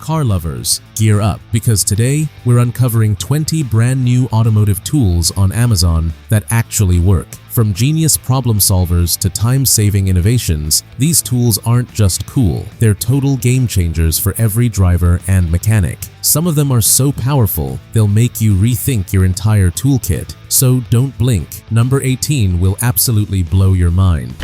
Car lovers, gear up, because today we're uncovering 20 brand new automotive tools on Amazon that actually work. From genius problem solvers to time-saving innovations, these tools aren't just cool, they're total game changers for every driver and mechanic. Some of them are so powerful, they'll make you rethink your entire toolkit. So don't blink. Number 18 will absolutely blow your mind.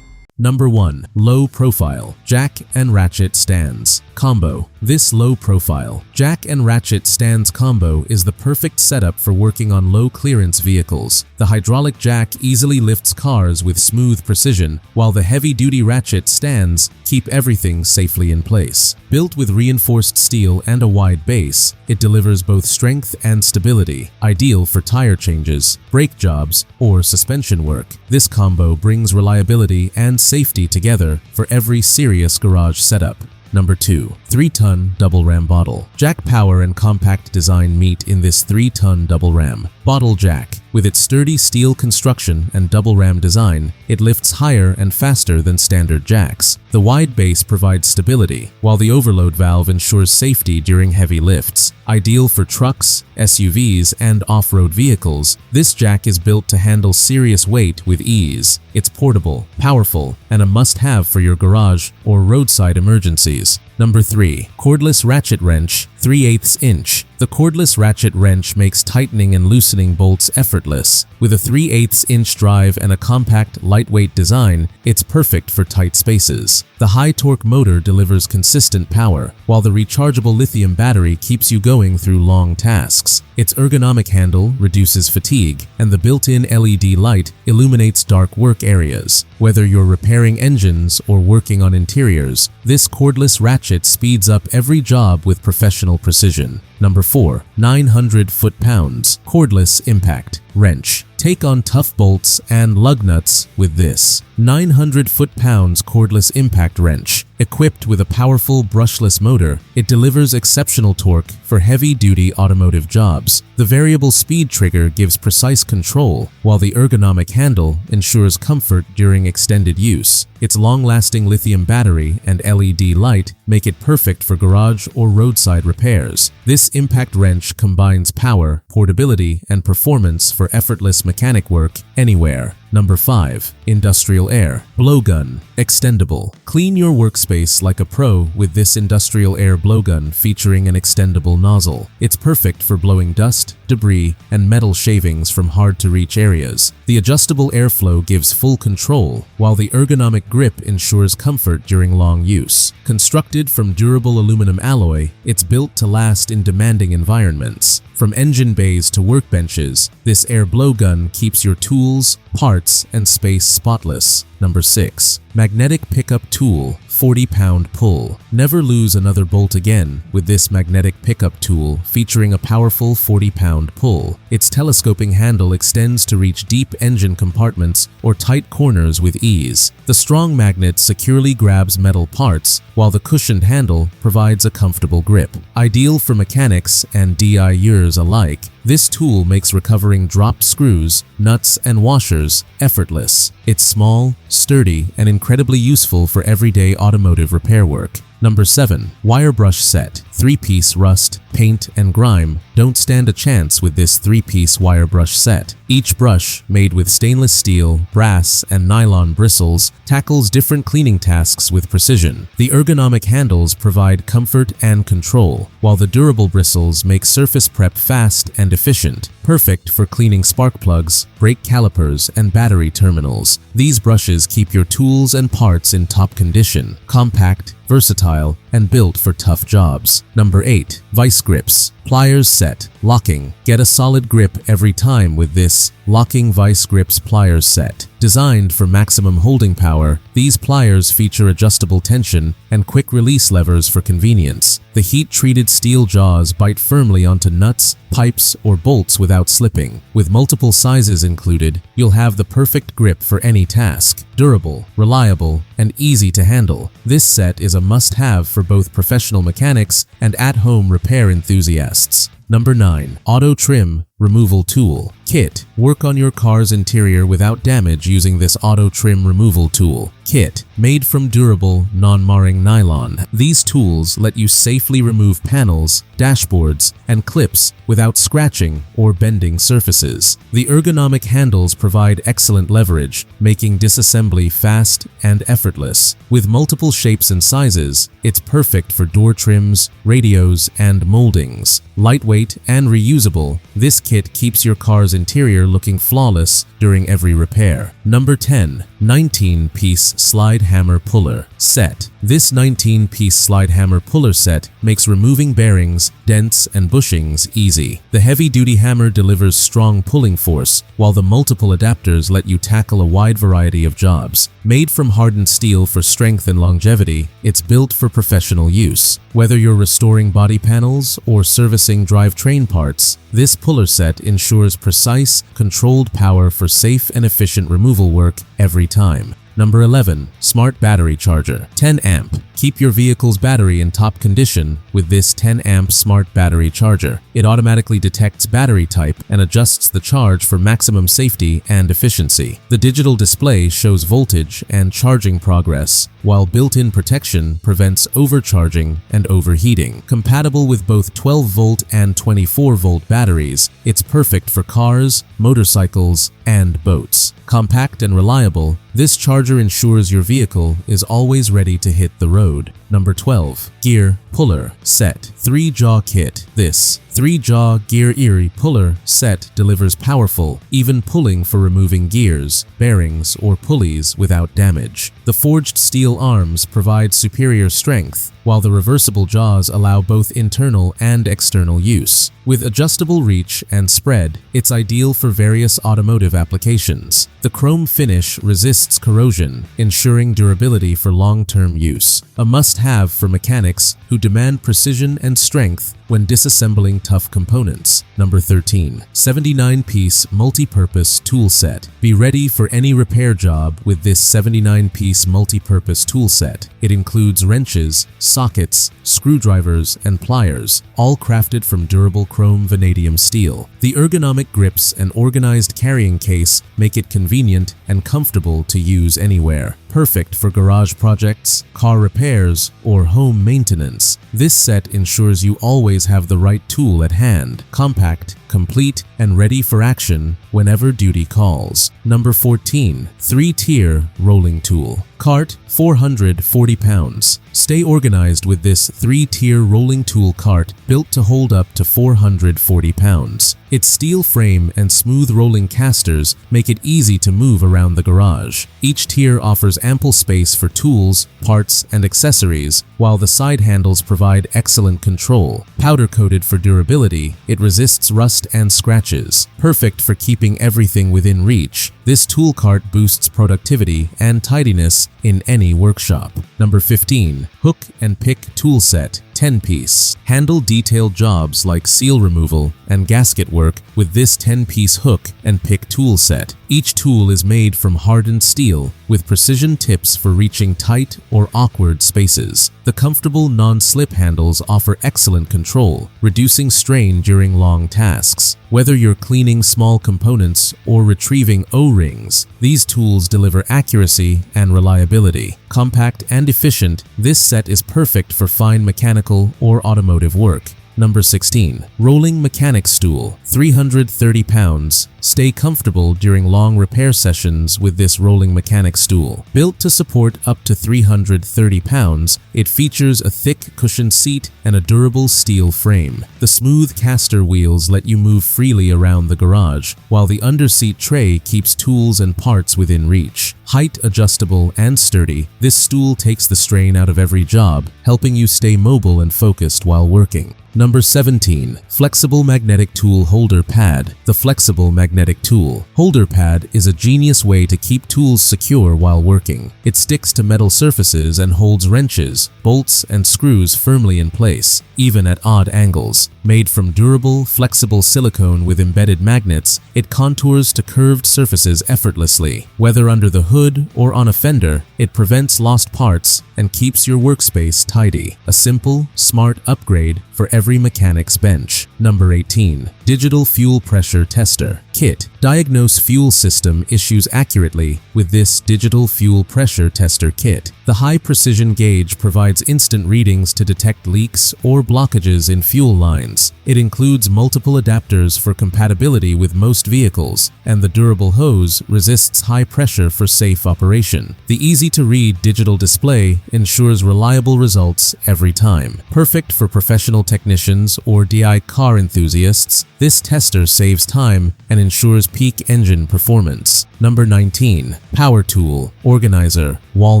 Number 1. Low Profile Jack and Ratchet Stands Combo. This low-profile Jack and Ratchet Stands combo is the perfect setup for working on low-clearance vehicles. The hydraulic jack easily lifts cars with smooth precision, while the heavy-duty ratchet stands keep everything safely in place. Built with reinforced steel and a wide base, it delivers both strength and stability, ideal for tire changes, brake jobs, or suspension work. This combo brings reliability and safety together for every serious garage setup. Number 2. 3-ton double ram bottle. Jack power and compact design meet in this 3-ton double ram bottle jack. With its sturdy steel construction and double ram design, it lifts higher and faster than standard jacks. The wide base provides stability, while the overload valve ensures safety during heavy lifts. Ideal for trucks, SUVs, and off-road vehicles, this jack is built to handle serious weight with ease. It's portable, powerful, and a must-have for your garage or roadside emergencies. Number 3. Cordless Ratchet Wrench 3/8 inch. The cordless ratchet wrench makes tightening and loosening bolts effortless. With a 3/8 inch drive and a compact, lightweight design, it's perfect for tight spaces. The high-torque motor delivers consistent power, while the rechargeable lithium battery keeps you going through long tasks. Its ergonomic handle reduces fatigue, and the built-in LED light illuminates dark work areas. Whether you're repairing engines or working on interiors, this cordless ratchet speeds up every job with professional precision. Number 4. 900 foot-pounds Cordless Impact Wrench. Take on tough bolts and lug nuts with this 900 foot-pounds cordless impact wrench. Equipped with a powerful brushless motor, it delivers exceptional torque for heavy-duty automotive jobs. The variable speed trigger gives precise control, while the ergonomic handle ensures comfort during extended use. Its long-lasting lithium battery and LED light make it perfect for garage or roadside repairs. This impact wrench combines power, portability, and performance for effortless mechanic work anywhere. Number 5. Industrial Air Blowgun Extendable. Clean your workspace like a pro with this industrial air blowgun featuring an extendable nozzle. It's perfect for blowing dust, debris, and metal shavings from hard-to-reach areas. The adjustable airflow gives full control, while the ergonomic grip ensures comfort during long use. Constructed from durable aluminum alloy, it's built to last in demanding environments. From engine bays to workbenches, this air blowgun keeps your tools, parts, and space spotless. Number 6. Magnetic Pickup Tool 40-pound pull. Never lose another bolt again with this magnetic pickup tool featuring a powerful 40-pound pull. Its telescoping handle extends to reach deep engine compartments or tight corners with ease. The strong magnet securely grabs metal parts, while the cushioned handle provides a comfortable grip. Ideal for mechanics and DIYers alike, this tool makes recovering dropped screws, nuts, and washers effortless. It's small, sturdy, and incredibly useful for everyday automotive repair work. Number 7. Wire Brush Set 3-piece rust, paint, and grime don't stand a chance with this 3-piece wire brush set. Each brush, made with stainless steel, brass, and nylon bristles, tackles different cleaning tasks with precision. The ergonomic handles provide comfort and control, while the durable bristles make surface prep fast and efficient, perfect for cleaning spark plugs, brake calipers, and battery terminals. These brushes keep your tools and parts in top condition, compact, versatile, and built for tough jobs. Number 8. Vice Grips Pliers Set Locking. Get a solid grip every time with this Locking Vice Grips Pliers Set. Designed for maximum holding power, these pliers feature adjustable tension and quick release levers for convenience. The heat-treated steel jaws bite firmly onto nuts, pipes, or bolts without slipping. With multiple sizes included, you'll have the perfect grip for any task. Durable, reliable, and easy to handle, this set is a must-have for both professional mechanics and at-home repair enthusiasts. Number 9. Auto Trim Removal Tool Kit. Work on your car's interior without damage using this auto trim removal tool. Kit. Made from durable, non-marring nylon, these tools let you safely remove panels, dashboards, and clips without scratching or bending surfaces. The ergonomic handles provide excellent leverage, making disassembly fast and effortless. With multiple shapes and sizes, it's perfect for door trims, radios, and moldings. Lightweight and reusable, this kit keeps your car's interior looking flawless during every repair. Number 10. 19-piece slide hammer puller set. This 19-piece slide hammer puller set makes removing bearings, dents, and bushings easy. The heavy-duty hammer delivers strong pulling force, while the multiple adapters let you tackle a wide variety of jobs. Made from hardened steel for strength and longevity, it's built for professional use. Whether you're restoring body panels or servicing drivetrain parts, this puller set ensures precise, controlled power for safe and efficient removal work every time. Number 11. Smart battery charger. 10 amp. Keep your vehicle's battery in top condition with this 10 amp smart battery charger. It automatically detects battery type and adjusts the charge for maximum safety and efficiency. The digital display shows voltage and charging progress, while built-in protection prevents overcharging and overheating. Compatible with both 12-volt and 24-volt batteries, it's perfect for cars, motorcycles, and boats. Compact and reliable, this charger ensures your vehicle is always ready to hit the road. Number 12. Gear puller set. 3-jaw kit. This 3-jaw gear Erie puller set delivers powerful, even pulling for removing gears, bearings, or pulleys without damage. The forged steel arms provide superior strength, while the reversible jaws allow both internal and external use. With adjustable reach and spread, it's ideal for various automotive applications. The chrome finish resists corrosion, ensuring durability for long-term use. A must-have for mechanics who demand precision and strength when disassembling tough components. Number 13. 79-piece multi-purpose tool set. Be ready for any repair job with this 79-piece multi-purpose tool set. It includes wrenches, sockets, screwdrivers, and pliers, all crafted from durable chrome vanadium steel. The ergonomic grips and organized carrying case make it convenient and comfortable to use anywhere. Perfect for garage projects, car repairs, or home maintenance. This set ensures you always have the right tool at hand, compact, complete, and ready for action whenever duty calls. Number 14. 3-tier rolling tool. Cart, 440 pounds. Stay organized with this 3-tier rolling tool cart built to hold up to 440 pounds. Its steel frame and smooth rolling casters make it easy to move around the garage. Each tier offers ample space for tools, parts, and accessories, while the side handles provide excellent control. Powder-coated for durability, it resists rust and scratches. Perfect for keeping everything within reach, this tool cart boosts productivity and tidiness in any workshop. Number 15. Hook and pick tool set. 10-piece. Handle detailed jobs like seal removal and gasket work with this 10-piece hook and pick tool set. Each tool is made from hardened steel with precision tips for reaching tight or awkward spaces. The comfortable non-slip handles offer excellent control, reducing strain during long tasks. Whether you're cleaning small components or retrieving O-rings, these tools deliver accuracy and reliability. Compact and efficient, this set is perfect for fine mechanical or automotive work. Number 16. Rolling mechanic stool. 330 pounds. Stay comfortable during long repair sessions with this rolling mechanic stool. Built to support up to 330 pounds, it features a thick cushioned seat and a durable steel frame. The smooth caster wheels let you move freely around the garage, while the underseat tray keeps tools and parts within reach. Height adjustable and sturdy, this stool takes the strain out of every job, helping you stay mobile and focused while working. Number 17. Flexible magnetic tool holder pad. The flexible magnetic tool holder pad is a genius way to keep tools secure while working. It sticks to metal surfaces and holds wrenches, bolts, and screws firmly in place, even at odd angles. Made from durable, flexible silicone with embedded magnets, it contours to curved surfaces effortlessly. Whether under the hood or on a fender, it prevents lost parts and keeps your workspace tidy. A simple, smart upgrade for every every mechanic's bench. Number 18. Digital Fuel Pressure Tester Kit. Diagnose fuel system issues accurately with this Digital Fuel Pressure Tester Kit. The high-precision gauge provides instant readings to detect leaks or blockages in fuel lines. It includes multiple adapters for compatibility with most vehicles, and the durable hose resists high pressure for safe operation. The easy-to-read digital display ensures reliable results every time. Perfect for professional technicians or DI car enthusiasts, this tester saves time and ensures peak engine performance. Number 19. Power Tool Organizer Wall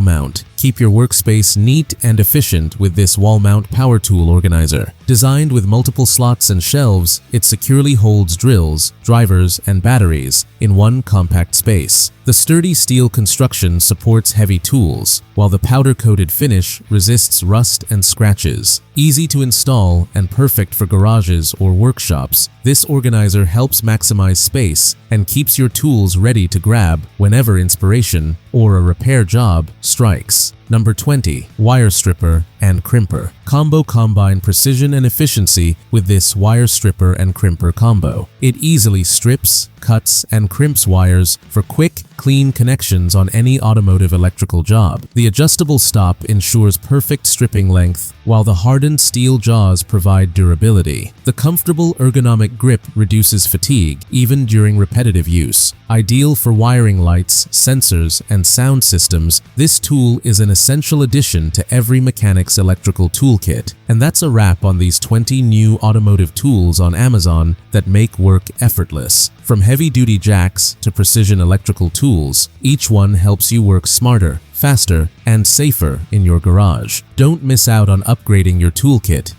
Mount. Keep your workspace neat and efficient with this wall mount power tool organizer. Designed with multiple slots and shelves, it securely holds drills, drivers, and batteries in one compact space. The sturdy steel construction supports heavy tools, while the powder-coated finish resists rust and scratches. Easy to install and perfect for garages or workshops, this organizer helps maximize space and keeps your tools ready to grab whenever inspiration or a repair job strikes. Number 20. Wire Stripper and Crimper. Combo combine precision and efficiency with this wire stripper and crimper combo. It easily strips, cuts, and crimps wires for quick, clean connections on any automotive electrical job. The adjustable stop ensures perfect stripping length, while the hardened steel jaws provide durability. The comfortable ergonomic grip reduces fatigue even during repetitive use. Ideal for wiring lights, sensors, and sound systems, this tool is an essential addition to every mechanic's electrical toolkit. And that's a wrap on these 20 new automotive tools on Amazon that make work effortless. From heavy-duty jacks to precision electrical tools, each one helps you work smarter, faster, and safer in your garage. Don't miss out on upgrading your toolkit.